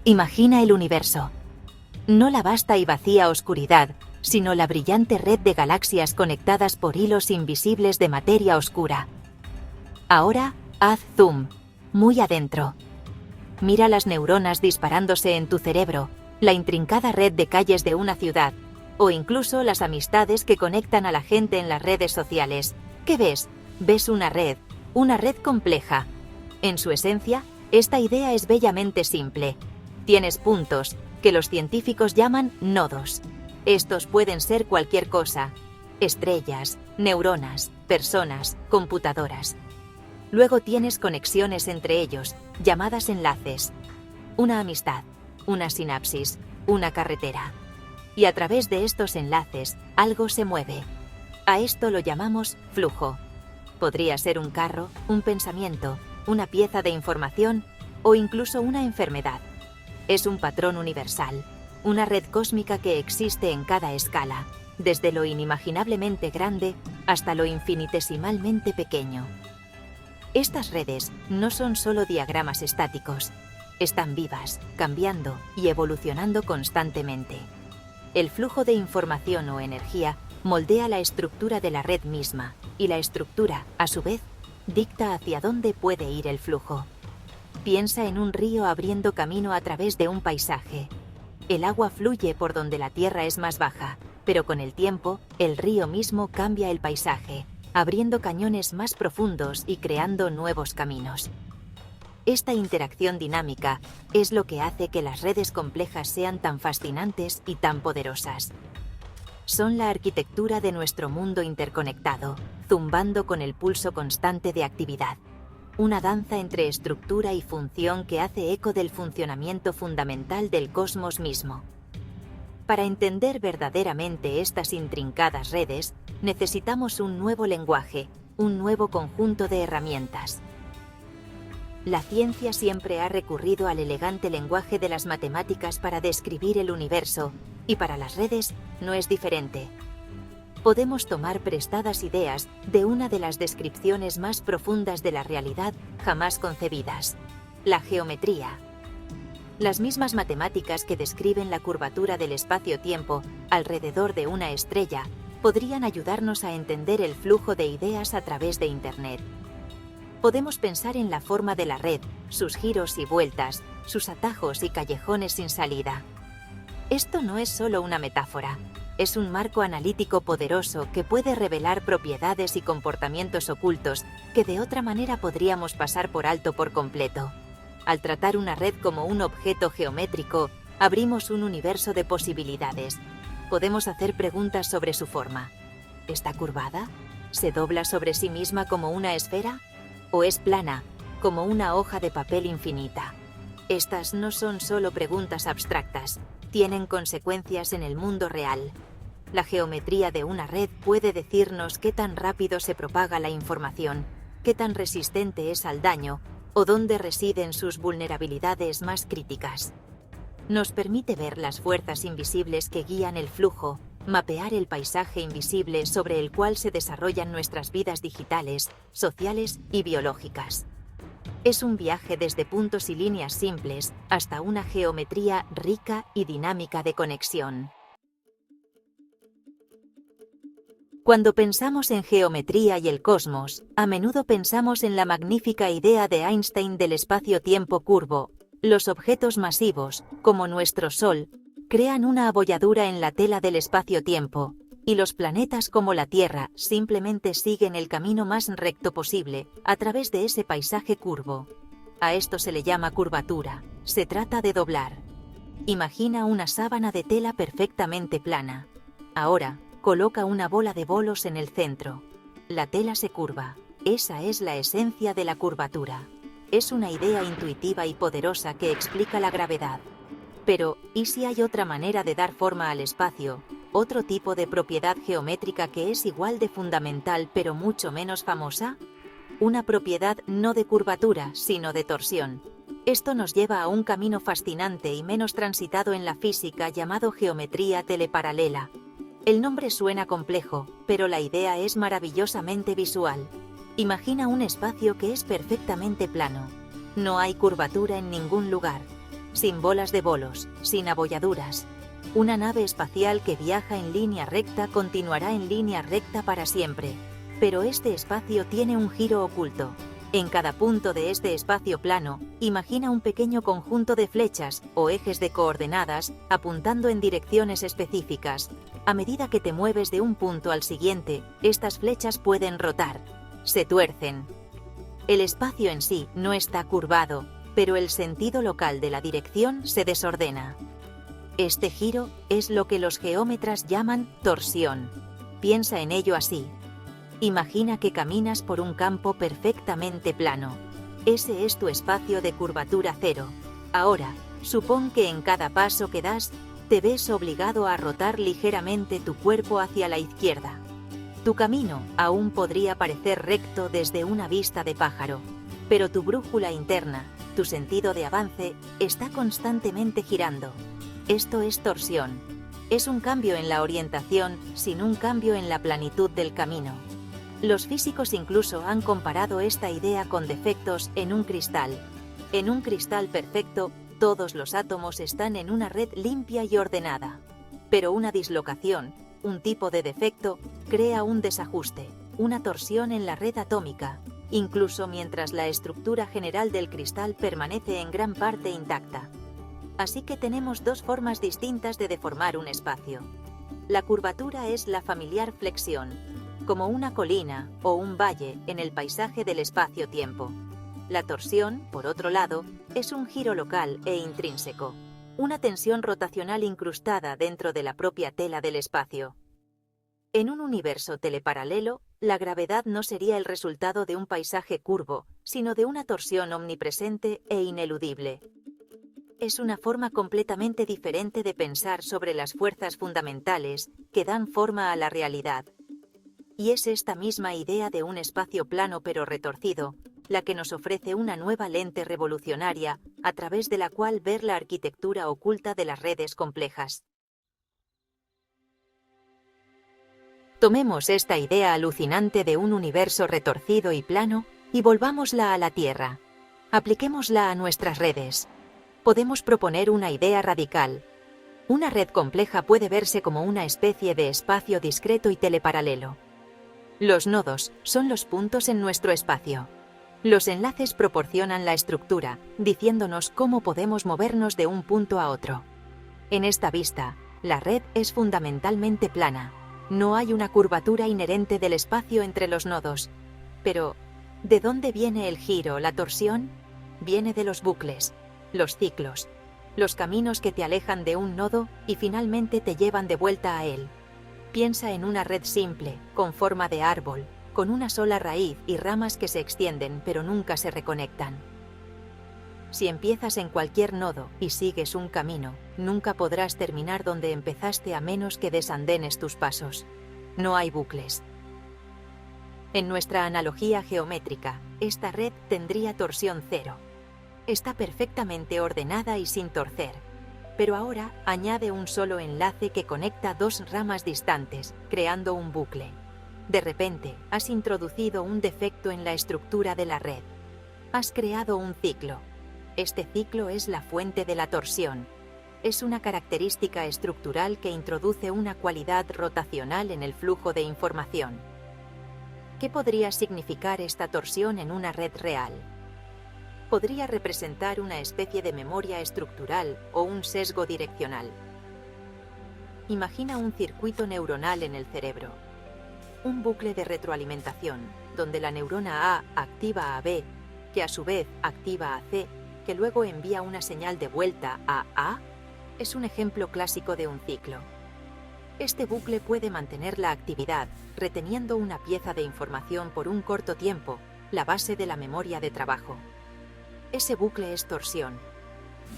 Imagina el universo. No la vasta y vacía oscuridad, sino la brillante red de galaxias conectadas por hilos invisibles de materia oscura. Ahora, haz zoom, muy adentro. Mira las neuronas disparándose en tu cerebro, la intrincada red de calles de una ciudad, o incluso las amistades que conectan a la gente en las redes sociales. ¿Qué ves? Ves una red compleja. En su esencia, esta idea es bellamente simple. Tienes puntos, que los científicos llaman nodos. Estos pueden ser cualquier cosa: estrellas, neuronas, personas, computadoras. Luego tienes conexiones entre ellos, llamadas enlaces. Una amistad, una sinapsis, una carretera. Y a través de estos enlaces, algo se mueve. A esto lo llamamos flujo. Podría ser un carro, un pensamiento, una pieza de información o incluso una enfermedad. Es un patrón universal, una red cósmica que existe en cada escala, desde lo inimaginablemente grande hasta lo infinitesimalmente pequeño. Estas redes no son solo diagramas estáticos, están vivas, cambiando y evolucionando constantemente. El flujo de información o energía moldea la estructura de la red misma, y la estructura, a su vez, dicta hacia dónde puede ir el flujo. Piensa en un río abriendo camino a través de un paisaje. El agua fluye por donde la tierra es más baja, pero con el tiempo, el río mismo cambia el paisaje, abriendo cañones más profundos y creando nuevos caminos. Esta interacción dinámica es lo que hace que las redes complejas sean tan fascinantes y tan poderosas. Son la arquitectura de nuestro mundo interconectado, zumbando con el pulso constante de actividad. Una danza entre estructura y función que hace eco del funcionamiento fundamental del cosmos mismo. Para entender verdaderamente estas intrincadas redes, necesitamos un nuevo lenguaje, un nuevo conjunto de herramientas. La ciencia siempre ha recurrido al elegante lenguaje de las matemáticas para describir el universo, y para las redes no es diferente. Podemos tomar prestadas ideas de una de las descripciones más profundas de la realidad jamás concebidas: la geometría. Las mismas matemáticas que describen la curvatura del espacio-tiempo alrededor de una estrella podrían ayudarnos a entender el flujo de ideas a través de Internet. Podemos pensar en la forma de la red, sus giros y vueltas, sus atajos y callejones sin salida. Esto no es solo una metáfora, es un marco analítico poderoso que puede revelar propiedades y comportamientos ocultos que de otra manera podríamos pasar por alto por completo. Al tratar una red como un objeto geométrico, abrimos un universo de posibilidades. Podemos hacer preguntas sobre su forma. ¿Está curvada? ¿Se dobla sobre sí misma como una esfera? ¿O es plana, como una hoja de papel infinita? Estas no son solo preguntas abstractas, tienen consecuencias en el mundo real. La geometría de una red puede decirnos qué tan rápido se propaga la información, qué tan resistente es al daño, o dónde residen sus vulnerabilidades más críticas. Nos permite ver las fuerzas invisibles que guían el flujo, mapear el paisaje invisible sobre el cual se desarrollan nuestras vidas digitales, sociales y biológicas. Es un viaje desde puntos y líneas simples hasta una geometría rica y dinámica de conexión. Cuando pensamos en geometría y el cosmos, a menudo pensamos en la magnífica idea de Einstein del espacio-tiempo curvo. Los objetos masivos, como nuestro Sol, crean una abolladura en la tela del espacio-tiempo, y los planetas como la Tierra simplemente siguen el camino más recto posible a través de ese paisaje curvo. A esto se le llama curvatura. Se trata de doblar. Imagina una sábana de tela perfectamente plana. Ahora, coloca una bola de bolos en el centro. La tela se curva. Esa es la esencia de la curvatura. Es una idea intuitiva y poderosa que explica la gravedad. Pero, ¿y si hay otra manera de dar forma al espacio? ¿Otro tipo de propiedad geométrica que es igual de fundamental pero mucho menos famosa? Una propiedad no de curvatura, sino de torsión. Esto nos lleva a un camino fascinante y menos transitado en la física llamado geometría teleparalela. El nombre suena complejo, pero la idea es maravillosamente visual. Imagina un espacio que es perfectamente plano. No hay curvatura en ningún lugar. sin bolas de bolos, sin abolladuras. Una nave espacial que viaja en línea recta continuará en línea recta para siempre. Pero este espacio tiene un giro oculto. En cada punto de este espacio plano, imagina un pequeño conjunto de flechas o ejes de coordenadas apuntando en direcciones específicas. A medida que te mueves de un punto al siguiente, estas flechas pueden rotar, se tuercen. El espacio en sí no está curvado, pero el sentido local de la dirección se desordena. Este giro es lo que los geómetras llaman torsión. Piensa en ello así. Imagina que caminas por un campo perfectamente plano. Ese es tu espacio de curvatura cero. Ahora, supón que en cada paso que das, te ves obligado a rotar ligeramente tu cuerpo hacia la izquierda. Tu camino aún podría parecer recto desde una vista de pájaro, pero tu brújula interna, tu sentido de avance, está constantemente girando. Esto es torsión. Es un cambio en la orientación sin un cambio en la planitud del camino. Los físicos incluso han comparado esta idea con defectos en un cristal. En un cristal perfecto, todos los átomos están en una red limpia y ordenada. Pero una dislocación, un tipo de defecto, crea un desajuste, una torsión en la red atómica, incluso mientras la estructura general del cristal permanece en gran parte intacta. Así que tenemos dos formas distintas de deformar un espacio. La curvatura es la familiar flexión, como una colina o un valle en el paisaje del espacio-tiempo. La torsión, por otro lado, es un giro local e intrínseco, una tensión rotacional incrustada dentro de la propia tela del espacio. En un universo teleparalelo, la gravedad no sería el resultado de un paisaje curvo, sino de una torsión omnipresente e ineludible. Es una forma completamente diferente de pensar sobre las fuerzas fundamentales que dan forma a la realidad. Y es esta misma idea de un espacio plano pero retorcido, la que nos ofrece una nueva lente revolucionaria a través de la cual ver la arquitectura oculta de las redes complejas. Tomemos esta idea alucinante de un universo retorcido y plano y volvámosla a la Tierra. Apliquémosla a nuestras redes. Podemos proponer una idea radical. Una red compleja puede verse como una especie de espacio discreto y teleparalelo. Los nodos son los puntos en nuestro espacio. Los enlaces proporcionan la estructura, diciéndonos cómo podemos movernos de un punto a otro. En esta vista, la red es fundamentalmente plana. No hay una curvatura inherente del espacio entre los nodos. Pero, ¿de dónde viene el giro, la torsión? Viene de los bucles, los ciclos, los caminos que te alejan de un nodo y finalmente te llevan de vuelta a él. Piensa en una red simple, con forma de árbol, con una sola raíz y ramas que se extienden pero nunca se reconectan. Si empiezas en cualquier nodo y sigues un camino, nunca podrás terminar donde empezaste a menos que desandenes tus pasos. No hay bucles. En nuestra analogía geométrica, esta red tendría torsión cero. Está perfectamente ordenada y sin torcer. Pero ahora añade un solo enlace que conecta dos ramas distantes, creando un bucle. De repente, has introducido un defecto en la estructura de la red. Has creado un ciclo. Este ciclo es la fuente de la torsión. Es una característica estructural que introduce una cualidad rotacional en el flujo de información. ¿Qué podría significar esta torsión en una red real? Podría representar una especie de memoria estructural o un sesgo direccional. Imagina un circuito neuronal en el cerebro. Un bucle de retroalimentación, donde la neurona A activa a B, que a su vez activa a C, que luego envía una señal de vuelta a A, es un ejemplo clásico de un ciclo. Este bucle puede mantener la actividad, reteniendo una pieza de información por un corto tiempo, la base de la memoria de trabajo. Ese bucle es torsión.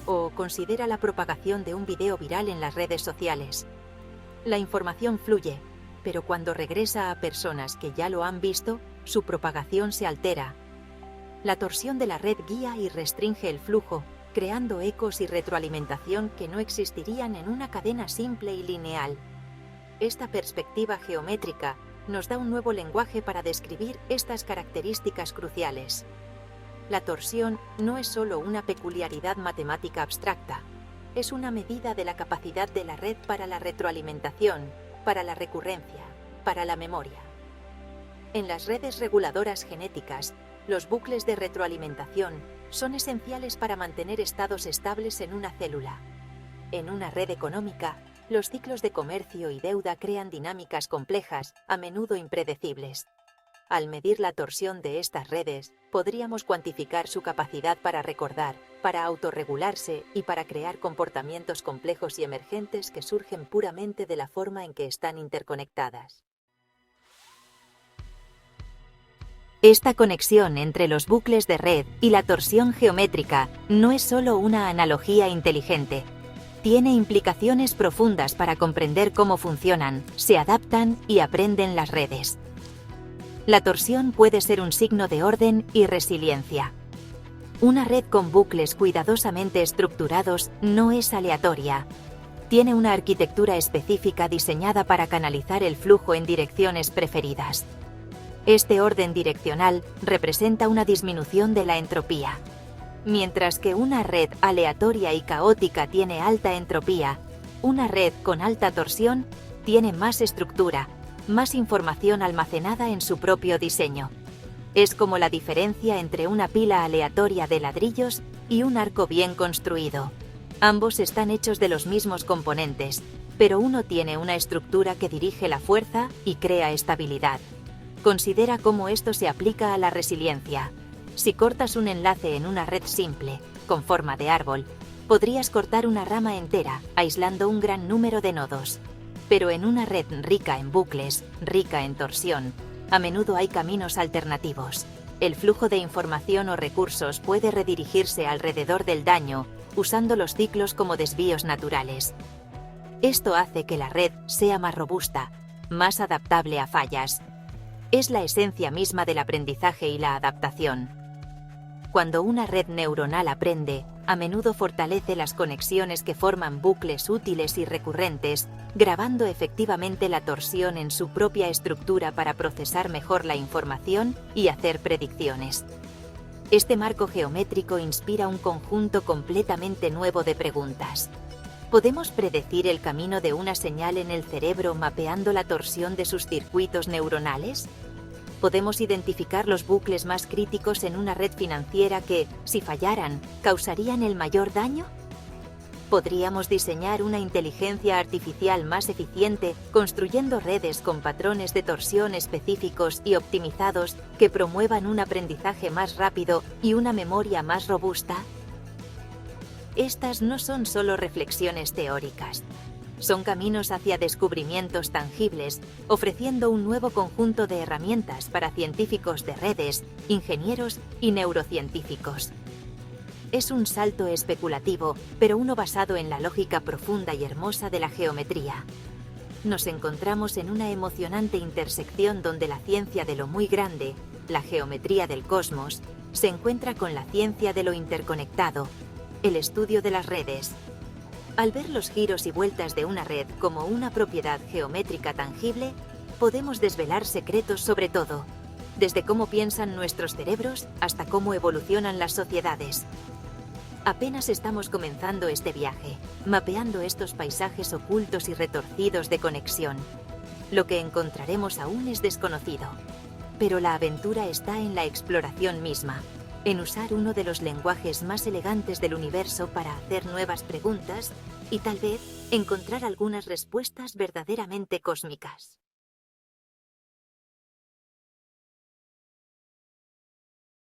O considera la propagación de un video viral en las redes sociales. La información fluye, pero cuando regresa a personas que ya lo han visto, su propagación se altera. La torsión de la red guía y restringe el flujo, creando ecos y retroalimentación que no existirían en una cadena simple y lineal. Esta perspectiva geométrica nos da un nuevo lenguaje para describir estas características cruciales. La torsión no es solo una peculiaridad matemática abstracta, es una medida de la capacidad de la red para la retroalimentación, para la recurrencia, para la memoria. En las redes reguladoras genéticas, los bucles de retroalimentación son esenciales para mantener estados estables en una célula. En una red económica, los ciclos de comercio y deuda crean dinámicas complejas, a menudo impredecibles. Al medir la torsión de estas redes, podríamos cuantificar su capacidad para recordar, para autorregularse y para crear comportamientos complejos y emergentes que surgen puramente de la forma en que están interconectadas. Esta conexión entre los bucles de red y la torsión geométrica no es solo una analogía inteligente. Tiene implicaciones profundas para comprender cómo funcionan, se adaptan y aprenden las redes. La torsión puede ser un signo de orden y resiliencia. Una red con bucles cuidadosamente estructurados no es aleatoria. Tiene una arquitectura específica diseñada para canalizar el flujo en direcciones preferidas. Este orden direccional representa una disminución de la entropía. Mientras que una red aleatoria y caótica tiene alta entropía, una red con alta torsión tiene más estructura, más información almacenada en su propio diseño. Es como la diferencia entre una pila aleatoria de ladrillos y un arco bien construido. Ambos están hechos de los mismos componentes, pero uno tiene una estructura que dirige la fuerza y crea estabilidad. Considera cómo esto se aplica a la resiliencia. Si cortas un enlace en una red simple, con forma de árbol, podrías cortar una rama entera, aislando un gran número de nodos. Pero en una red rica en bucles, rica en torsión, a menudo hay caminos alternativos. El flujo de información o recursos puede redirigirse alrededor del daño, usando los ciclos como desvíos naturales. Esto hace que la red sea más robusta, más adaptable a fallas. Es la esencia misma del aprendizaje y la adaptación. Cuando una red neuronal aprende, a menudo fortalece las conexiones que forman bucles útiles y recurrentes, grabando efectivamente la torsión en su propia estructura para procesar mejor la información y hacer predicciones. Este marco geométrico inspira un conjunto completamente nuevo de preguntas. ¿Podemos predecir el camino de una señal en el cerebro mapeando la torsión de sus circuitos neuronales? ¿Podemos identificar los bucles más críticos en una red financiera que, si fallaran, causarían el mayor daño? ¿Podríamos diseñar una inteligencia artificial más eficiente construyendo redes con patrones de torsión específicos y optimizados que promuevan un aprendizaje más rápido y una memoria más robusta? Estas no son solo reflexiones teóricas. Son caminos hacia descubrimientos tangibles, ofreciendo un nuevo conjunto de herramientas para científicos de redes, ingenieros y neurocientíficos. Es un salto especulativo, pero uno basado en la lógica profunda y hermosa de la geometría. Nos encontramos en una emocionante intersección donde la ciencia de lo muy grande, la geometría del cosmos, se encuentra con la ciencia de lo interconectado, el estudio de las redes. Al ver los giros y vueltas de una red como una propiedad geométrica tangible, podemos desvelar secretos sobre todo, desde cómo piensan nuestros cerebros hasta cómo evolucionan las sociedades. Apenas estamos comenzando este viaje, mapeando estos paisajes ocultos y retorcidos de conexión. Lo que encontraremos aún es desconocido, pero la aventura está en la exploración misma, en usar uno de los lenguajes más elegantes del universo para hacer nuevas preguntas y tal vez encontrar algunas respuestas verdaderamente cósmicas.